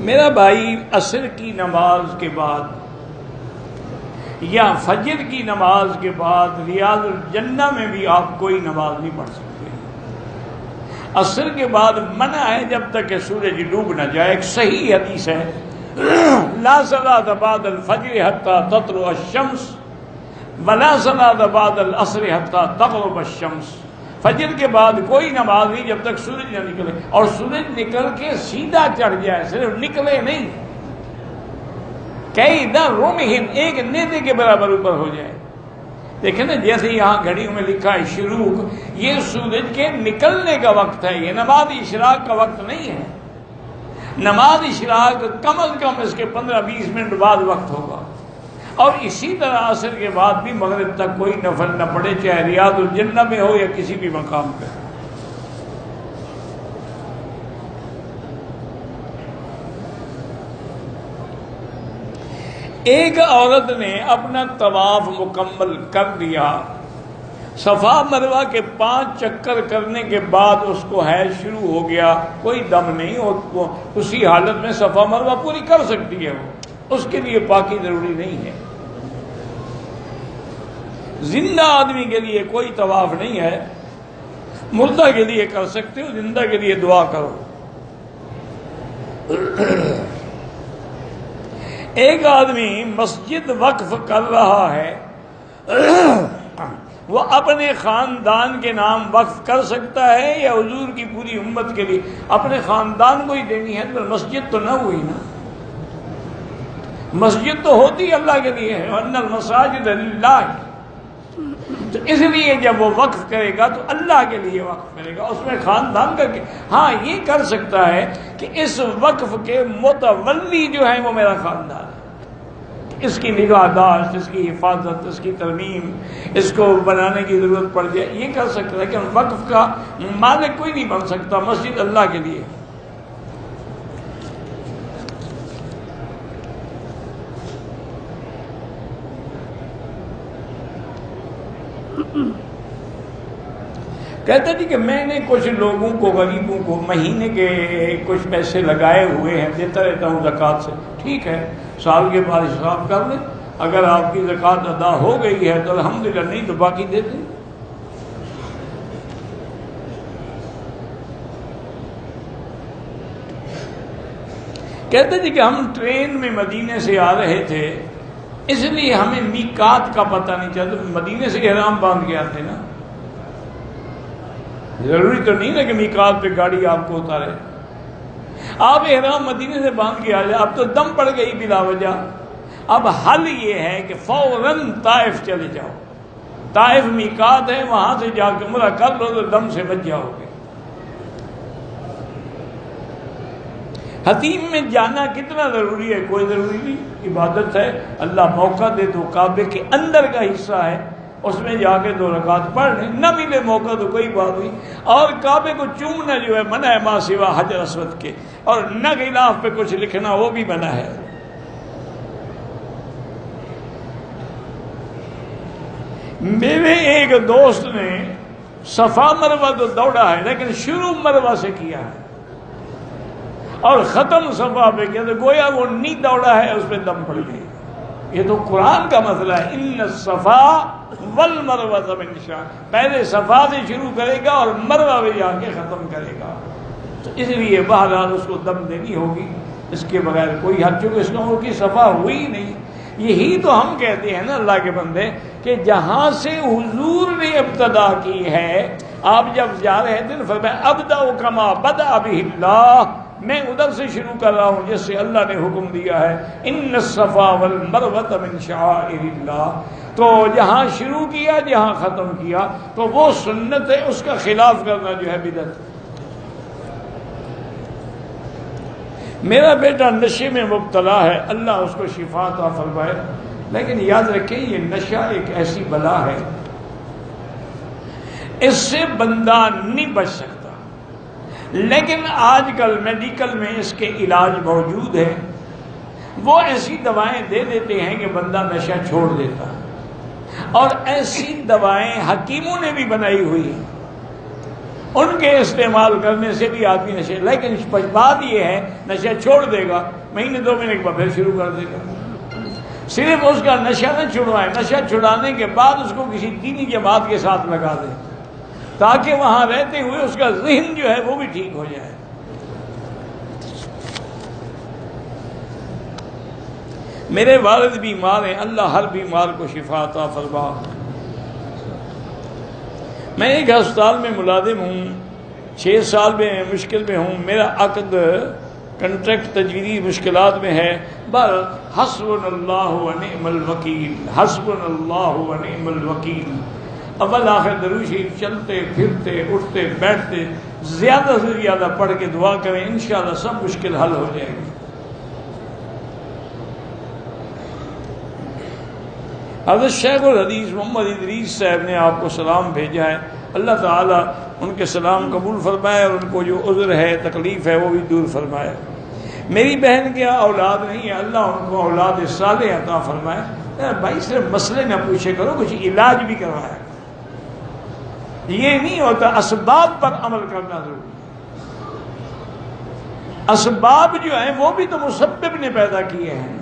میرا بھائی عصر کی نماز کے بعد یا فجر کی نماز کے بعد ریاض الجنہ میں بھی آپ کوئی نماز نہیں پڑھ سکتے۔ عصر کے بعد منع ہے جب تک کہ سورج ڈوب نہ جائے۔ ایک صحیح حدیث ہے، لا صلاۃ بعد الفجر حتی تطلع الشمس ولا صلاۃ بعد العصر حتی تغرب الشمس۔ فجر کے بعد کوئی نماز نہیں جب تک سورج نہ نکلے، اور سورج نکل کے سیدھا چڑھ جائے، صرف نکلے نہیں، کئی نہ رومہن ایک نیزے کے برابر اوپر ہو جائے۔ دیکھیں نا، جیسے یہاں گھڑیوں میں لکھا ہے شروق، یہ سورج کے نکلنے کا وقت ہے، یہ نماز اشراق کا وقت نہیں ہے۔ نماز اشراق کم از کم اس کے 15-20 منٹ بعد وقت ہوگا، اور اسی طرح عصر کے بعد بھی مغرب تک کوئی نفل نہ پڑے، چاہے ریاض الجنہ میں ہو یا کسی بھی مقام پہ۔ ایک عورت نے اپنا طواف مکمل کر دیا، صفا مروہ کے 5 چکر کرنے کے بعد اس کو حیض شروع ہو گیا، کوئی دم نہیں، وہ اسی حالت میں صفا مروہ پوری کر سکتی ہے، وہ اس کے لیے پاکی ضروری نہیں ہے۔ زندہ آدمی کے لیے کوئی طواف نہیں ہے، مردہ کے لیے کر سکتے ہو، زندہ کے لیے دعا کرو۔ ایک آدمی مسجد وقف کر رہا ہے، وہ اپنے خاندان کے نام وقف کر سکتا ہے یا حضور کی پوری امت کے لیے؟ اپنے خاندان کو ہی دینی ہے، تو مسجد تو نہ ہوئی نا۔ مسجد تو ہوتی اللہ کے لیے ہے، وَأَنَّ الْمَسَاجِدَ لِلَّهِ، تو اس لیے جب وہ وقف کرے گا تو اللہ کے لیے وقف کرے گا، اس میں خاندان کا ہاں یہ کر سکتا ہے کہ اس وقف کے متولی جو ہیں وہ میرا خاندان ہے، اس کی نگہداشت، اس کی حفاظت، اس کی ترمیم، اس کو بنانے کی ضرورت پڑ جائے، یہ کر سکتا ہے، کہ وقف کا مالک کوئی نہیں بن سکتا، مسجد اللہ کے لیے۔ کہتا جی کہ میں نے کچھ لوگوں کو، غریبوں کو مہینے کے کچھ پیسے لگائے ہوئے ہیں، دیتا رہتا ہوں زکوٰۃ سے۔ ٹھیک ہے، سال کے بعد حساب کر لیں، اگر آپ کی زکوٰۃ ادا ہو گئی ہے تو الحمدللہ، نہیں تو باقی دے دیں۔ کہتے جی کہ ہم ٹرین میں مدینے سے آ رہے تھے، اس لیے ہمیں میقات کا پتہ نہیں چلتا، مدینے سے احرام باندھ کے آتے نا، ضروری تو نہیں نا کہ میقات پہ گاڑی آپ کو اتارے، آپ احرام مدینے سے باندھ کے آ جائے، اب تو دم پڑ گئی بلا وجہ۔ اب حل یہ ہے کہ فوراً طائف چلے جاؤ، طائف میقات ہے، وہاں سے جا کے عمرہ کر لو تو دم سے بچ جاؤ گے۔ حتیم میں جانا کتنا ضروری ہے؟ کوئی ضروری نہیں، عبادت ہے، اللہ موقع دے تو کعبے کے اندر کا حصہ ہے، اس میں جا کے 2 رکعت پڑھ لیں، نہ ملے موقع تو کوئی بات نہیں۔ اور کعبے کو چومنا جو ہے منع ہے، ما سوا حجر اسود کے، اور نہ غلاف پہ کچھ لکھنا وہ بھی منع ہے۔ میرے ایک دوست نے صفا مروہ تو دوڑا ہے، لیکن شروع مروہ سے کیا ہے اور ختم صفا پہ کیا، تو گویا وہ نہیں دوڑا ہے، اس پہ دم پڑ گئی۔ یہ تو قرآن کا مسئلہ ہے، ان الصفا والمروہ من شعائر، پہلے صفا سے شروع کرے گا اور مروہ میں جا کے ختم کرے گا، تو اس لیے بہرحال اس کو دم دینی ہوگی، اس کے بغیر کوئی حد، چونکہ اس لوگوں کی صفا ہوئی نہیں۔ یہی تو ہم کہتے ہیں نا اللہ کے بندے، کہ جہاں سے حضور نے ابتدا کی ہے، آپ جب جا رہے تھے نا، فرمایا ابدأ کما بدأ بہ اللہ، میں ادھر سے شروع کر رہا ہوں جس سے اللہ نے حکم دیا ہے، ان الصفا والمروۃ من شعائر اللہ، تو جہاں شروع کیا، جہاں ختم کیا، تو وہ سنت ہے، اس کا خلاف کرنا جو ہے بدعت۔ میرا بیٹا نشے میں مبتلا ہے، اللہ اس کو شفا عطا فرمائے، لیکن یاد رکھیں یہ نشہ ایک ایسی بلا ہے، اس سے بندہ نہیں بچ سکتا، لیکن آج کل میڈیکل میں اس کے علاج موجود ہے، وہ ایسی دوائیں دے دیتے ہیں کہ بندہ نشہ چھوڑ دیتا ہے، اور ایسی دوائیں حکیموں نے بھی بنائی ہوئی ہیں، ان کے استعمال کرنے سے بھی آدمی نشے، لیکن بات یہ ہے نشہ چھوڑ دے گا، مہینے 2 مہینے کے بعد پھر شروع کر دے گا۔ صرف اس کا نشہ نہ چھڑوائے، نشہ چھڑانے کے بعد اس کو کسی دینی جماعت کے ساتھ لگا دے تاکہ وہاں رہتے ہوئے اس کا ذہن جو ہے وہ بھی ٹھیک ہو جائے۔ میرے والد بیمار ہیں، اللہ ہر بیمار کو شفا عطا فرما۔ میں ایک ہسپتال میں ملازم ہوں، 6 سال میں مشکل میں ہوں، میرا عقد کنٹریکٹ تجویزی مشکلات میں ہے، بل حسبنا اللہ و نعم الوکیل، حسبنا اللہ و نعم الوکیل۔ اول آخر درود شریف چلتے پھرتے اٹھتے بیٹھتے زیادہ سے زیادہ پڑھ کے دعا کریں، انشاءاللہ سب مشکل حل ہو جائے گی۔ حضرت شیخ الحدیث محمد ادریس صاحب نے آپ کو سلام بھیجا ہے، اللہ تعالیٰ ان کے سلام قبول فرمائے اور ان کو جو عذر ہے تکلیف ہے وہ بھی دور فرمائے۔ میری بہن کے اولاد نہیں ہے، اللہ ان کو اولاد صالح عطا فرمائے۔ بھائی صرف مسئلے نہ پوچھے کرو، کچھ علاج بھی کروایا۔ یہ نہیں ہوتا، اسباب پر عمل کرنا ضروری ہے۔ اسباب جو ہیں وہ بھی تو مسبب نے پیدا کیے ہیں،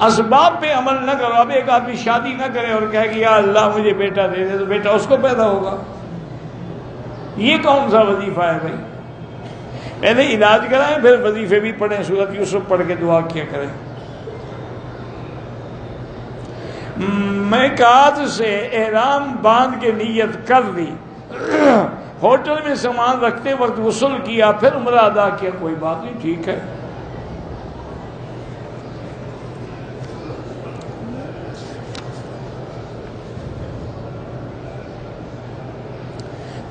اسباب پہ عمل نہ کرو۔ اب ایک آدمی شادی نہ کرے اور کہے کہ یا اللہ مجھے بیٹا دے دے، تو بیٹا اس کو پیدا ہوگا؟ یہ کون سا وظیفہ ہے بھائی؟ پہلے علاج کرائیں پھر وظیفے بھی پڑھیں، سورۃ یوسف پڑھ کے دعا کیا کریں۔ میں کاج سے احرام باندھ کے نیت کر لی، ہوٹل میں سامان رکھتے وقت غسل کیا، پھر عمرہ ادا کیا، کوئی بات نہیں، ٹھیک ہے۔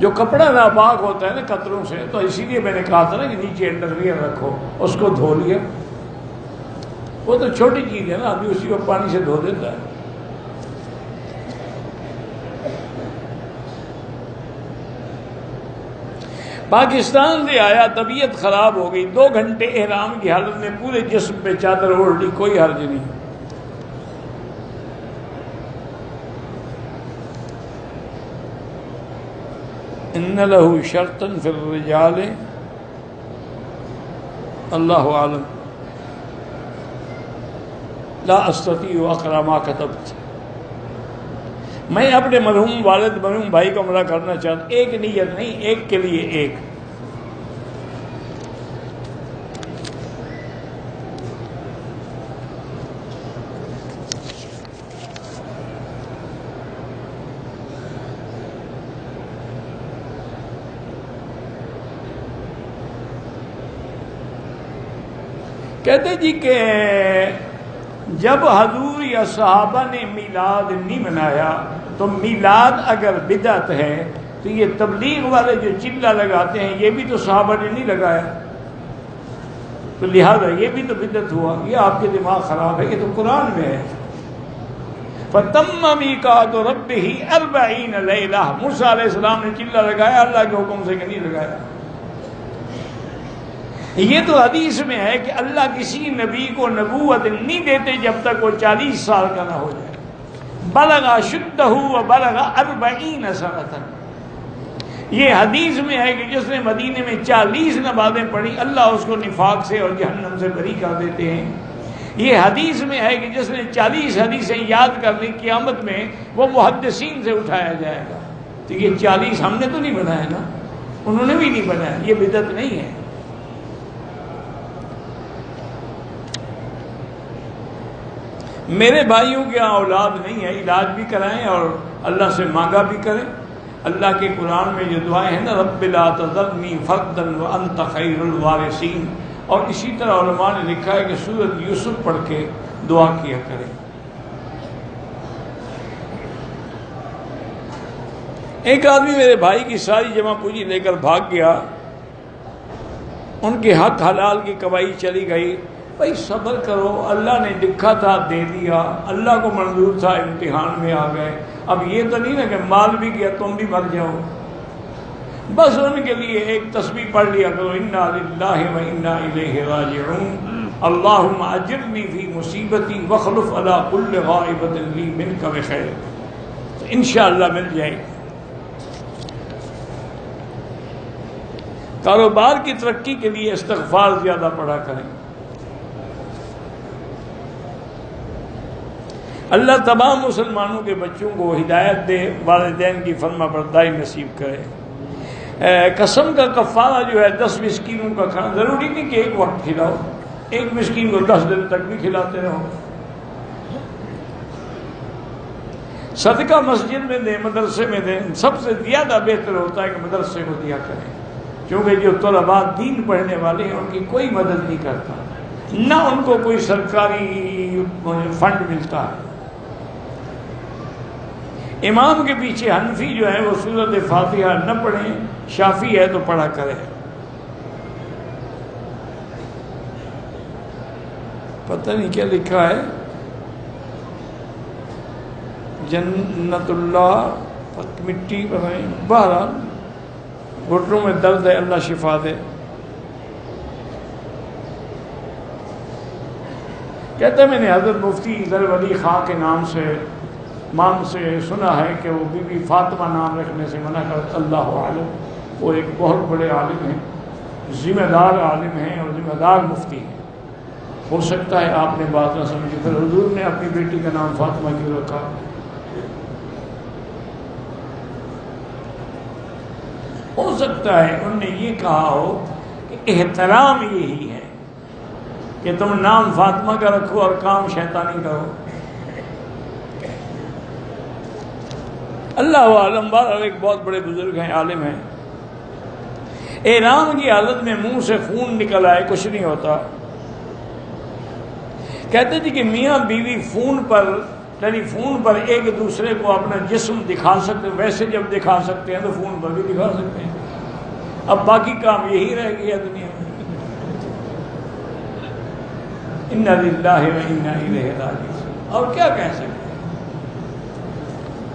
جو کپڑا ناپاک ہوتا ہے نا قطروں سے، تو اسی لیے میں نے کہا تھا نا کہ نیچے انڈرویئر رکھو، اس کو دھو لیا، وہ تو چھوٹی چیز ہے نا، ابھی اسی کو پانی سے دھو دیتا ہے۔ پاکستان سے آیا، طبیعت خراب ہو گئی، 2 گھنٹے احرام کی حالت میں پورے جسم پہ چادر اوڑھ لی، کوئی حرج نہیں۔ ان له شرطا فی الرجال اللہ عالم لا استطیع اقرا ما كتبت۔ میں اپنے مرحوم والد مرحوم بھائی کا عمرہ کرنا چاہتا، ایک نیت نہیں، ایک کے لیے ایک۔ کہتے جی کہ جب حضور یا صحابہ نے میلاد نہیں منایا تو میلاد اگر بدعت ہے تو یہ تبلیغ والے جو چلہ لگاتے ہیں یہ بھی تو صحابہ نے نہیں لگایا، تو لہذا یہ بھی تو بدعت ہوا۔ یہ آپ کے دماغ خراب ہے، یہ تو قرآن میں ہے۔ فَتَمَّ مِيقَاتُ رَبِّهِ 40 لَيْلَةً، موسیٰ علیہ السلام نے چلہ لگایا، اللہ کے حکم سے کہ نہیں لگایا۔ یہ تو حدیث میں ہے کہ اللہ کسی نبی کو نبوت نہیں دیتے جب تک وہ 40 سال کا نہ ہو جائے۔ بلغ اشدہ وبلغ 40 سنۃ، یہ حدیث میں ہے کہ جس نے مدینے میں 40 نمازیں پڑھی اللہ اس کو نفاق سے اور جہنم سے بری کر دیتے ہیں۔ یہ حدیث میں ہے کہ جس نے 40 حدیثیں یاد کر لی قیامت میں وہ محدثین سے اٹھایا جائے گا۔ تو یہ 40 ہم نے تو نہیں بنایا نا، انہوں نے بھی نہیں بنایا، یہ بدعت نہیں ہے۔ میرے بھائیوں کے یہاں اولاد نہیں ہے، علاج بھی کرائیں اور اللہ سے مانگا بھی کریں۔ اللہ کے قرآن میں جو دعائیں ہیں نا، رب لا تذرنی فردا وانت خیر الوارثین، اور اسی طرح علماء نے لکھا ہے کہ سورۃ یوسف پڑھ کے دعا کیا کریں۔ ایک آدمی میرے بھائی کی ساری جمع پونجی لے کر بھاگ گیا، ان کے حق حلال کی کمائی چلی گئی۔ بھائی صبر کرو، اللہ نے لکھا تھا دے دیا، اللہ کو منظور تھا امتحان میں آ گئے۔ اب یہ تو نہیں نا کہ مال بھی گیا تم بھی مر جاؤ۔ بس ان کے لیے ایک تسبیح پڑھ لیا کرو، انا للہ و انا الیہ راجعون، اللہم اجرنی فی مصیبتی واخلف علی کل غائبۃ لی منک بخیر، انشاءاللہ مل جائے گی۔ کاروبار کی ترقی کے لیے استغفار زیادہ پڑھا کریں. اللہ تمام مسلمانوں کے بچوں کو ہدایت دے، والدین کی فرما برداری نصیب کرے. قسم کا کفارہ جو ہے 10 مسکینوں کا کھانا، ضروری نہیں کہ ایک وقت کھلاؤ، ایک مسکین کو 10 دن تک بھی کھلاتے رہو. صدقہ مسجد میں دیں، مدرسے میں دیں، سب سے زیادہ بہتر ہوتا ہے کہ مدرسے کو دیا کریں، کیونکہ جو طلباء دین پڑھنے والے ہیں ان کی کوئی مدد نہیں کرتا، نہ ان کو کوئی سرکاری فنڈ ملتا ہے. امام کے پیچھے حنفی جو ہے وہ سورۃ فاتحہ نہ پڑھیں، شافعی ہے تو پڑھا کرے. پتہ نہیں کیا لکھا ہے، جنت اللہ مٹی بنائیں، بہرحال گھٹنوں میں درد ہے، اللہ شفا دے. کہتے ہیں میں نے حضرت مفتی ظفر علی خاں کے نام سے امام سے سنا ہے کہ وہ بی بی فاطمہ نام رکھنے سے منع کرتا. اللہ عالم، وہ ایک بہت بڑے عالم ہیں، ذمہ دار عالم ہیں اور ذمہ دار مفتی ہیں. ہو سکتا ہے آپ نے بات نہ سمجھی، پھر حضور نے اپنی بیٹی کا نام فاطمہ کیوں رکھا؟ ہو سکتا ہے انہوں نے یہ کہا ہو کہ احترام یہی ہے کہ تم نام فاطمہ کا رکھو اور کام شیطانی کرو. اللہ عالم. بہرحال ایک بہت بڑے بزرگ ہیں، عالم ہیں. احرام کی حالت میں منہ سے خون نکل آئے کچھ نہیں ہوتا. کہتے تھے کہ میاں بیوی ٹیلی فون پر ایک دوسرے کو اپنا جسم دکھا سکتے، ویسے جب دکھا سکتے ہیں تو فون پر بھی دکھا سکتے ہیں. اب باقی کام یہی رہ گیا دنیا میں. انا للہ و انا الیہ راجعون. اور کیا کہہ سکتے ہیں؟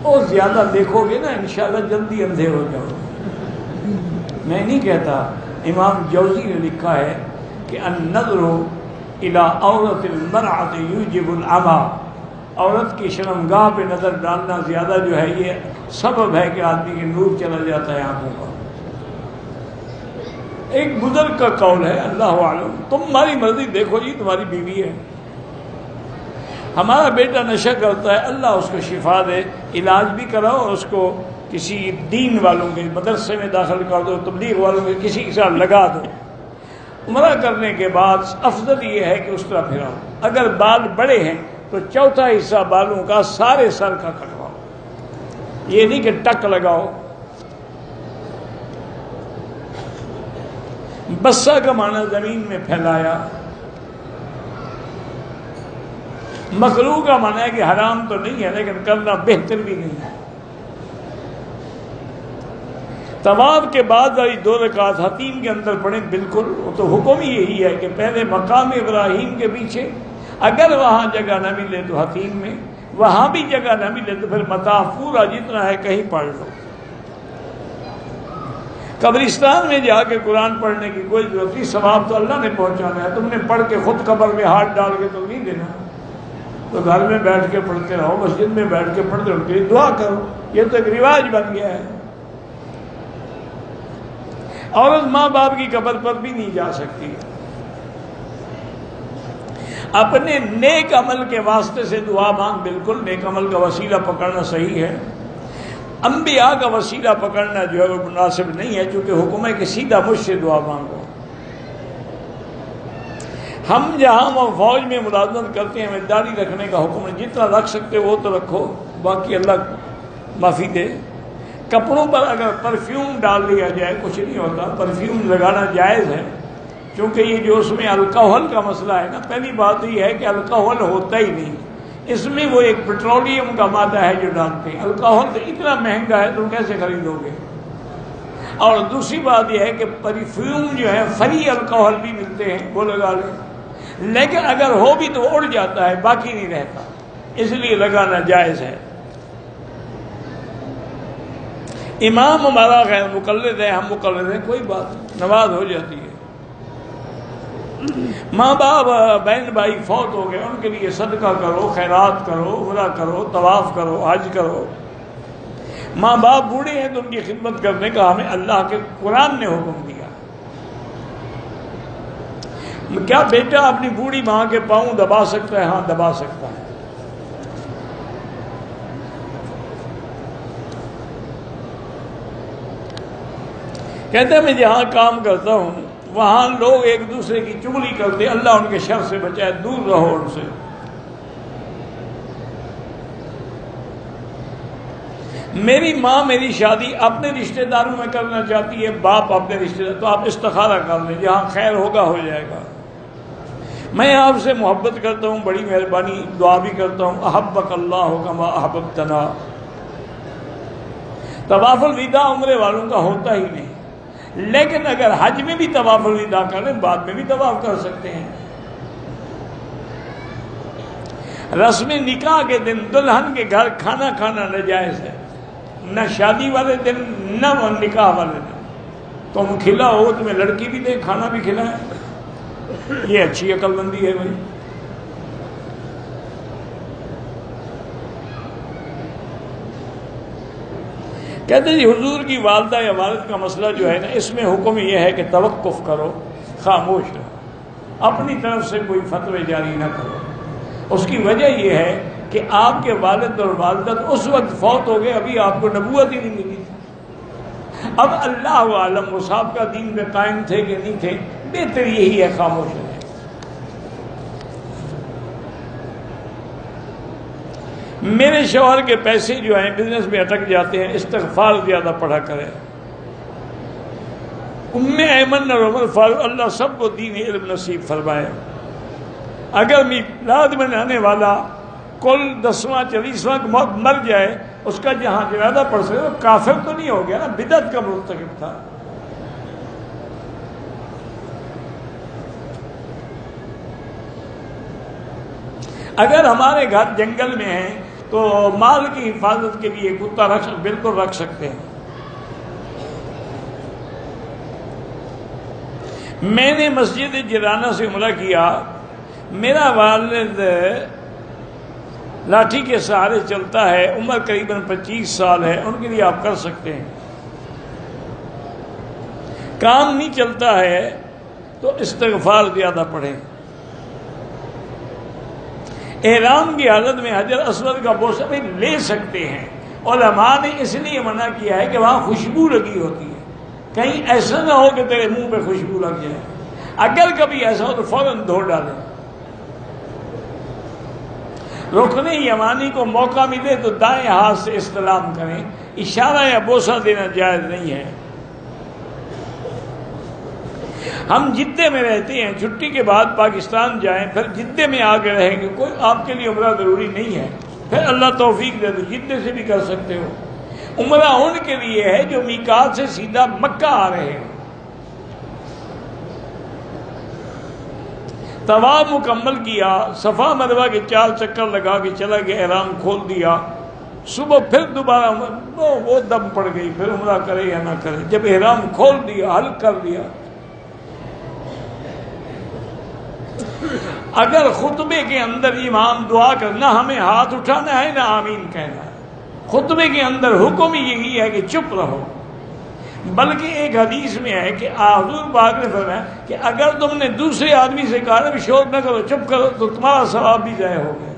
اور زیادہ دیکھو گے نا انشاءاللہ جلدی اندھے ہو جاؤ گے. میں نہیں کہتا، امام جوزی نے لکھا ہے کہ النظر الی عورت المرأة یوجب العمی. عورت کی شرمگاہ پہ نظر ڈالنا زیادہ جو ہے یہ سبب ہے کہ آدمی کے نور چلا جاتا ہے آنکھوں کا. ایک بزرگ کا قول ہے، اللہ عالم، تمہاری مرضی، دیکھو جی تمہاری بیوی ہے. ہمارا بیٹا نشہ کرتا ہے، اللہ اس کو شفا دے، علاج بھی کراؤ اور اس کو کسی دین والوں کے مدرسے میں داخل کر دو، تبلیغ والوں کے کسی کے ساتھ لگا دو. عمرہ کرنے کے بعد افضل یہ ہے کہ اس طرح پھراؤ. اگر بال بڑے ہیں تو چوتھا حصہ بالوں کا سارے سر کا کٹواؤ، یہ نہیں کہ ٹک لگاؤ. بسا کا معنی زمین میں پھیلایا. مکروہ کا معنی ہے کہ حرام تو نہیں ہے لیکن کرنا بہتر بھی نہیں ہے. طواف کے بعد والی 2 رکعت حتیم کے اندر پڑھیں. بالکل، وہ تو حکم ہی یہی ہے کہ پہلے مقام ابراہیم کے پیچھے، اگر وہاں جگہ نہ ملے تو حتیم میں، وہاں بھی جگہ نہ ملے تو پھر مطاف پورا جتنا ہے کہیں پڑھ لو. قبرستان میں جا کے قرآن پڑھنے کی کوئی ضرورت نہیں، ثواب تو اللہ نے پہنچانا ہے. تم نے پڑھ کے خود قبر میں ہاتھ ڈال کے تو نہیں دینا. تو گھر میں بیٹھ کے پڑھتے رہو، مسجد میں بیٹھ کے پڑھتے رہو، کہ دعا کرو. یہ تو ایک رواج بن گیا ہے. عورت ماں باپ کی قبر پر بھی نہیں جا سکتی. اپنے نیک عمل کے واسطے سے دعا مانگ. بالکل نیک عمل کا وسیلہ پکڑنا صحیح ہے. انبیاء کا وسیلہ پکڑنا جو ہے وہ مناسب نہیں ہے، چونکہ حکم ہے کہ سیدھا مجھ سے دعا مانگو. ہم جہاں فوج میں ملازمت کرتے ہیں ہمیں داڑھی رکھنے کا حکم ہے. جتنا رکھ سکتے وہ تو رکھو، باقی اللہ معافی دے. کپڑوں پر اگر پرفیوم ڈال دیا جائے کچھ نہیں ہوتا، پرفیوم لگانا جائز ہے، کیونکہ یہ جو اس میں الکحل کا مسئلہ ہے نا، پہلی بات یہ ہے کہ الکحل ہوتا ہی نہیں. اس میں وہ ایک پیٹرولیم کا مادہ ہے جو ڈالتے ہیں. الکحل تو اتنا مہنگا ہے تم کیسے خریدو گے؟ اور دوسری بات یہ ہے کہ پرفیوم جو ہے فری الکحل بھی ملتے ہیں، وہ لگا لیں. لیکن اگر ہو بھی تو اڑ جاتا ہے، باقی نہیں رہتا، اس لیے لگانا جائز ہے. امام ہمارا غیر مقلد ہے، ہم مقلد ہیں، کوئی بات نہیں، نماز ہو جاتی ہے. ماں باپ بہن بھائی فوت ہو گئے، ان کے لیے صدقہ کرو، خیرات کرو، عمرہ کرو، طواف کرو، حج کرو. ماں باپ بوڑھے ہیں تو ان کی خدمت کرنے کا ہمیں اللہ کے قرآن نے حکم دیا. کیا بیٹا اپنی بوڑھی ماں کے پاؤں دبا سکتا ہے؟ ہاں دبا سکتا ہے۔ کہتے ہیں میں جہاں کام کرتا ہوں وہاں لوگ ایک دوسرے کی چغلی کرتے، اللہ ان کے شر سے بچائے، دور رہو ان سے۔ میری ماں میری شادی اپنے رشتہ داروں میں کرنا چاہتی ہے، باپ اپنے رشتہ دار، تو آپ استخارہ کر لیں، جہاں خیر ہوگا ہو جائے گا۔ میں آپ سے محبت کرتا ہوں، بڑی مہربانی دعا بھی کرتا ہوں، احبک اللہ کما احببتنا۔ طواف الوداع عمرے والوں کا ہوتا ہی نہیں، لیکن اگر حج میں بھی طواف الوداع کریں بعد میں بھی طواف کر سکتے ہیں۔ رسم نکاح کے دن دلہن کے گھر کھانا کھانا ناجائز ہے، نہ شادی والے دن نہ نکاح والے دن۔ تم کھلاؤ، تمہیں لڑکی بھی دے کھانا بھی کھلائے، یہ اچھی عقل مندی ہے بھائی۔ کہتے ہیں جی حضور کی والدہ یا والد کا مسئلہ جو ہے نا، اس میں حکم یہ ہے کہ توقف کرو، خاموش رہو، اپنی طرف سے کوئی فتوی جاری نہ کرو۔ اس کی وجہ یہ ہے کہ آپ کے والد اور والدہ اس وقت فوت ہو گئے، ابھی آپ کو نبوت ہی نہیں ملی تھی۔ اب اللہ عالم وہ سابقہ دین پہ قائم تھے کہ نہیں تھے، بہتر یہی ہے خاموش رہیں۔ میرے شوہر کے پیسے جو ہیں بزنس میں اٹک جاتے ہیں، استغفار زیادہ پڑھا کریں۔ ام ایمن اور عمر فاروق، اللہ سب کو دین علم نصیب فرمائے۔ اگر میلاد منانے والا کل 10واں 40واں مر جائے، اس کا جہاں جنازہ پڑھ سکے، وہ کافر تو نہیں ہو گیا نا، بدعت کا مرتکب تھا۔ اگر ہمارے گھر جنگل میں ہیں تو مال کی حفاظت کے لیے کتا بالکل رکھ سکتے ہیں۔ میں نے مسجد جرانہ سے عمرہ کیا، میرا والد لاٹھی کے سہارے چلتا ہے، عمر قریباً 25 سال ہے، ان کے لیے آپ کر سکتے ہیں۔ کام نہیں چلتا ہے تو استغفار زیادہ پڑھیں۔ احرام کی حالت میں حجر اسود کا بوسہ بھی لے سکتے ہیں، علماء نے اس لیے منع کیا ہے کہ وہاں خوشبو لگی ہوتی ہے، کہیں ایسا نہ ہو کہ تیرے منہ پہ خوشبو لگ جائے۔ اگر کبھی ایسا ہو تو فوراً دھو ڈالیں۔ رکن یمانی کو موقع ملے تو دائیں ہاتھ سے استلام کریں، اشارہ یا بوسہ دینا جائز نہیں ہے۔ ہم جدے میں رہتے ہیں، چھٹی کے بعد پاکستان جائیں، پھر جدے میں آ کے رہیں گے، کوئی آپ کے لیے عمرہ ضروری نہیں ہے، پھر اللہ توفیق دے تو جدے سے بھی کر سکتے ہو۔ عمرہ ان کے لیے ہے جو میقات سے سیدھا مکہ آ رہے ہیں۔ طواف مکمل کیا، صفا مروہ کے 4 چکر لگا کے چلا گیا، احرام کھول دیا، صبح پھر دوبارہ وہ دم پڑ گئی، پھر عمرہ کرے یا نہ کرے۔ جب احرام کھول دیا، حل کر دیا، اگر خطبے کے اندر امام دعا کرنا، ہمیں ہاتھ اٹھانا ہے نہ آمین کہنا ہے۔ خطبے کے اندر حکم یہی ہے کہ چپ رہو، بلکہ ایک حدیث میں ہے کہ حضور پاک نے فرمایا کہ اگر تم نے دوسرے آدمی سے کہا بھی شور نہ کرو، چپ کرو، تو تمہارا ثواب بھی ضائع ہو گیا۔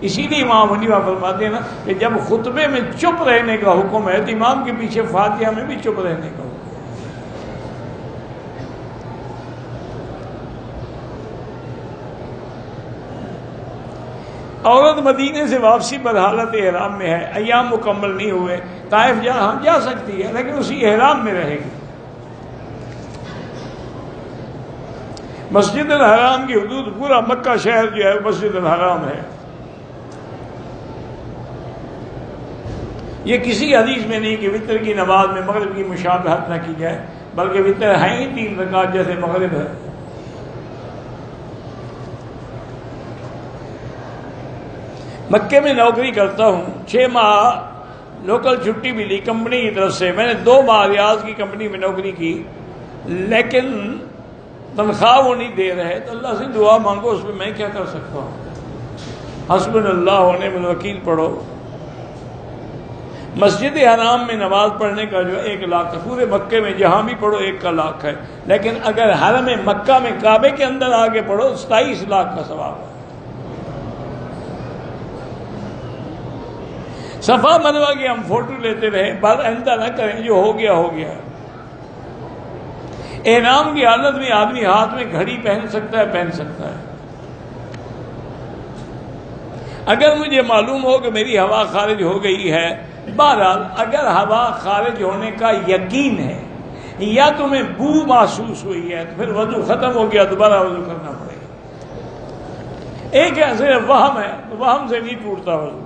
اسی لیے امام حنیفہ فرماتے ہیں نا کہ جب خطبے میں چپ رہنے کا حکم ہے تو امام کے پیچھے فاتحہ میں بھی چپ رہنے کا حکم ہے۔ عورت مدینے سے واپسی پر حالت احرام میں ہے، ایام مکمل نہیں ہوئے، طائف جا سکتی ہے لیکن اسی احرام میں رہے گی۔ مسجد الحرام کی حدود، پورا مکہ شہر جو ہے مسجد الحرام ہے۔ یہ کسی حدیث میں نہیں کہ وتر کی نماز میں مغرب کی مشابہت نہ کی جائے، بلکہ وتر ہے ہی 3 رکعت جیسے مغرب ہے۔ مکے میں نوکری کرتا ہوں، 6 ماہ لوکل چھٹی ملی کمپنی کی طرف سے، میں نے 2 ماہ ریاض کی کمپنی میں نوکری کی، لیکن تنخواہ وہ نہیں دے رہے، تو اللہ سے دعا مانگو، اس میں کیا کر سکتا ہوں؟ حسبنا اللہ ونعم الوکیل پڑھو۔ مسجد حرام میں نماز پڑھنے کا جو 1 لاکھ ہے، پورے مکے میں جہاں بھی پڑھو 1 کا لاکھ ہے، لیکن اگر حرم مکہ میں کعبے کے اندر آگے پڑھو 27 لاکھ کا ثواب ہے۔ صفا مروا کی ہم فوٹو لیتے رہے، بات آئندہ نہ کریں، جو ہو گیا ہو گیا۔ احرام کی حالت میں آدمی ہاتھ میں گھڑی پہن سکتا ہے۔ اگر مجھے معلوم ہو کہ میری ہوا خارج ہو گئی ہے، بہرحال اگر ہوا خارج ہونے کا یقین ہے یا تمہیں بو محسوس ہوئی ہے تو پھر وضو ختم ہو گیا، دوبارہ وضو کرنا پڑے گا۔ ایک ایسے وہم ہے تو وہم سے نہیں ٹوٹتا وضو۔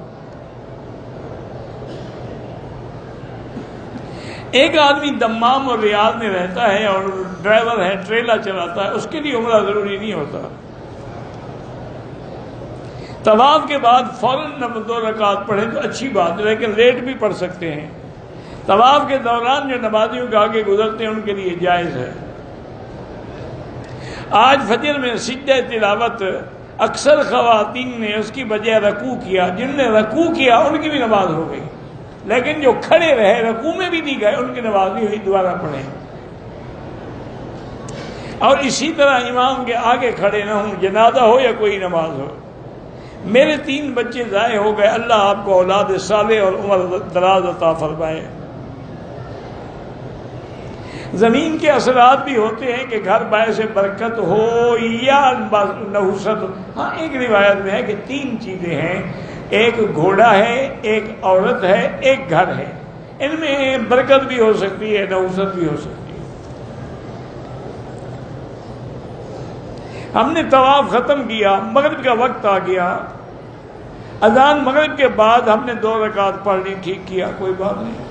ایک آدمی دمام اور ریاض میں رہتا ہے اور ڈرائیور ہے، ٹریلا چلاتا ہے، اس کے لیے عمرہ ضروری نہیں ہوتا۔ طواف کے بعد فوراً 2 رکعت پڑھیں تو اچھی بات ہے، لیکن لیٹ بھی پڑھ سکتے ہیں۔ طواف کے دوران جو نمازیوں کے آگے گزرتے ہیں ان کے لیے جائز ہے۔ آج فجر میں سجدہ تلاوت اکثر خواتین نے اس کی بجائے رکوع کیا، جن نے رکوع کیا ان کی بھی نماز ہو گئی، لیکن جو کھڑے رہے رکوع میں بھی نہیں گئے ان کی نماز نہیں ہوئی، دوبارہ پڑھیں۔ اور اسی طرح امام کے آگے کھڑے نہ ہوں، جنازہ ہو یا کوئی نماز ہو۔ میرے 3 بچے ضائع ہو گئے، اللہ آپ کو اولاد صالح اور عمر دراز عطا فرمائے۔ زمین کے اثرات بھی ہوتے ہیں کہ گھر باعث برکت ہو یا نحوست ہو۔ ہاں ایک روایت میں ہے کہ 3 چیزیں ہیں، ایک گھوڑا ہے، ایک عورت ہے، ایک گھر ہے، ان میں برکت بھی ہو سکتی ہے، نحوست بھی ہو سکتی ہے۔ ہم نے طواف ختم کیا، مغرب کا وقت آ گیا، اذان مغرب کے بعد ہم نے 2 رکعت پڑھ لی، ٹھیک کیا، کوئی بات نہیں۔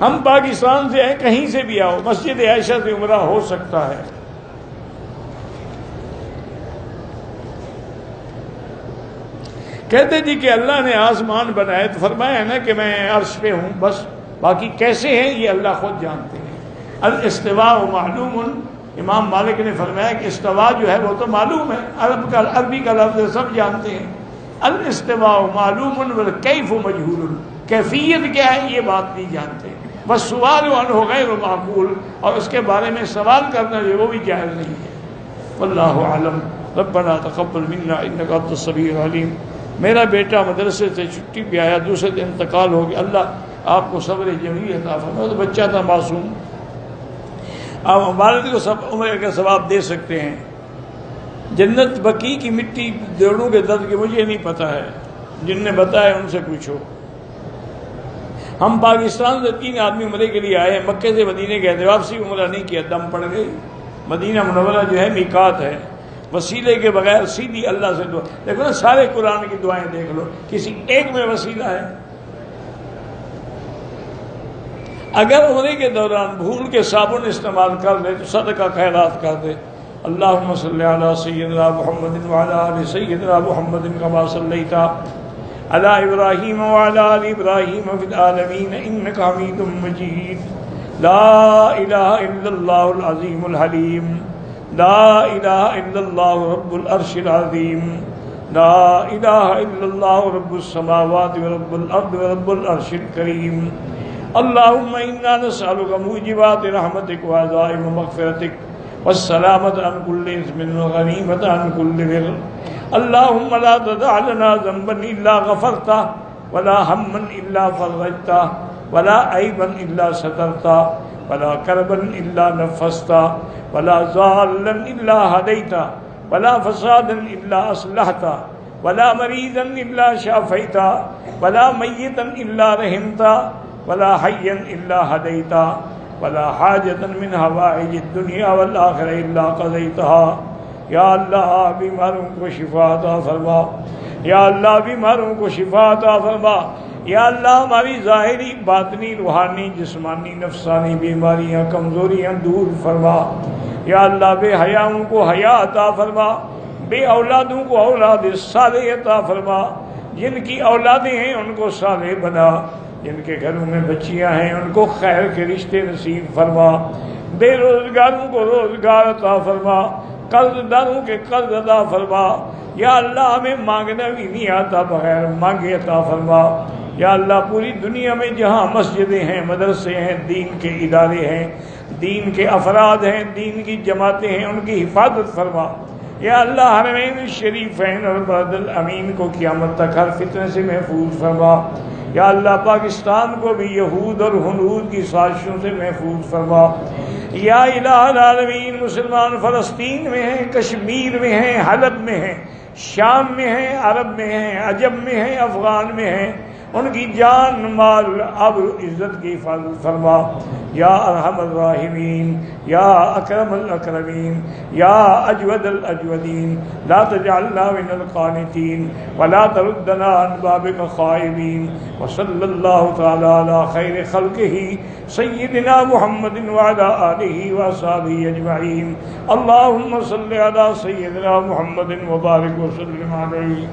ہم پاکستان سے ہیں، کہیں سے بھی آؤ، مسجد عائشہ سے عمرہ ہو سکتا ہے۔ کہتے جی کہ اللہ نے آسمان بنائے تو فرمایا نا کہ میں عرش پہ ہوں، بس باقی کیسے ہیں یہ اللہ خود جانتے ہیں۔ الاستواء معلوم، امام مالک نے فرمایا کہ استوا جو ہے وہ تو معلوم ہے، عربی کا لفظ سب جانتے ہیں۔ الاستواء معلوم والکیف مجہول، کیفیت کیا ہے یہ بات نہیں جانتے، بس سوال عنہ غیر معقول، اور اس کے بارے میں سوال کرنا جو وہ بھی جائز نہیں ہے۔ واللہ اعلم۔ ربنا تقبل منا انک انت السمیع العلیم۔ میرا بیٹا مدرسے سے چھٹی پہ آیا، دوسرے دن انتقال ہو گیا، اللہ آپ کو صبر جمیل عطا فرمائے۔ تو بچہ تھا معصوم، آپ والد کو سب عمر کا ثواب دے سکتے ہیں۔ جنت بقیع کی مٹی جوڑوں کے درد کے مجھے نہیں پتہ ہے، جن نے بتایا ان سے پوچھو۔ ہم پاکستان سے 3 آدمی عمرے کے لیے آئے ہیں، مکے سے مدینے گئے تھے، واپسی عمرہ نہیں کیا، دم پڑ گئی۔ مدینہ منورہ جو ہے میقات ہے، وسیلے کے بغیر سیدھی اللہ سے دعا۔ دیکھو نا سارے قرآن کی دعائیں دیکھ لو، کسی ایک میں وسیلہ ہے؟ اگر عمرے کے دوران بھول کے صابن استعمال کر لے تو صدقہ خیرات کر دے۔ اللہم صلی علی سیدنا محمد وعلی آل سیدنا محمد کما صلیت علی ابراہیم وعلی آل ابراہیم فی العالمین انک حمید مجید۔ لا الہ الا اللہ العظیم الحلیم، لا الہ الا اللہ رب العرش العظیم، لا الہ الا اللہ رب السماوات ورب الارض ورب العرش الکریم۔ اللہم انا نسألک موجبات رحمتک وعزائم مغفرتک والسلامة عن كل اثم والغنیمة عن كل بر۔ اللہم لا تدع لنا ذنبا الا غفرته ولا ہما الا فرجته ولا عیبا الا سترته ولا کربا الا نفسته ولا ضالا الا هديته ولا فسادا الا اصلحته ولا مريضا الا شافيته ولا ميتا الا رحمته ولا حيا الا هديته ولا حاجة من حوائج الدنيا والآخرة الا قضيتها۔ یا اللہ بیماروں کو شفا عطا فرما، یا اللہ بیماروں کو شفا عطا فرما، یا اللہ ہماری ظاہری باطنی روحانی جسمانی نفسانی بیماریاں کمزوریاں دور فرما، یا اللہ بے حیاؤں کو حیا عطا فرما، بے اولادوں کو اولاد صالح عطا فرما، جن کی اولادیں ہیں ان کو صالح بنا، جن کے گھروں میں بچیاں ہیں ان کو خیر کے رشتے نصیب فرما، بے روزگاروں کو روزگار عطا فرما، قرض داروں کے قرض ادا فرما، یا اللہ ہمیں مانگنا بھی نہیں آتا، بغیر مانگے عطا فرما۔ یا اللہ پوری دنیا میں جہاں مسجدیں ہیں، مدرسے ہیں، دین کے ادارے ہیں، دین کے افراد ہیں، دین کی جماعتیں ہیں، ان کی حفاظت فرما۔ یا اللہ حرمین الشریفین اور بلد الامین کو قیامت تک ہر فتنے سے محفوظ فرما۔ یا اللہ پاکستان کو بھی یہود اور ہنود کی سازشوں سے محفوظ فرما۔ یا الہ العالمین مسلمان فلسطین میں ہیں، کشمیر میں ہیں، حلب میں ہیں، شام میں ہیں، عرب میں ہیں، عجم میں ہیں، افغان میں ہیں، ان کی جان مال ابر عزت کی حفاظت فرما۔ یا ارحم الراحمین، یا اکرم الاکرمین، یا اجود الاجودین، لا تجعلنا من القانتین ولا تردنا عن بابک خائبین، وصلی اللہ تعالی علی خیر خلقہ سیدنا محمد وعلی آلہ وصحبہ اجمعین۔ اللہم صل علی سیدنا محمد وبارک وسلم علیہ۔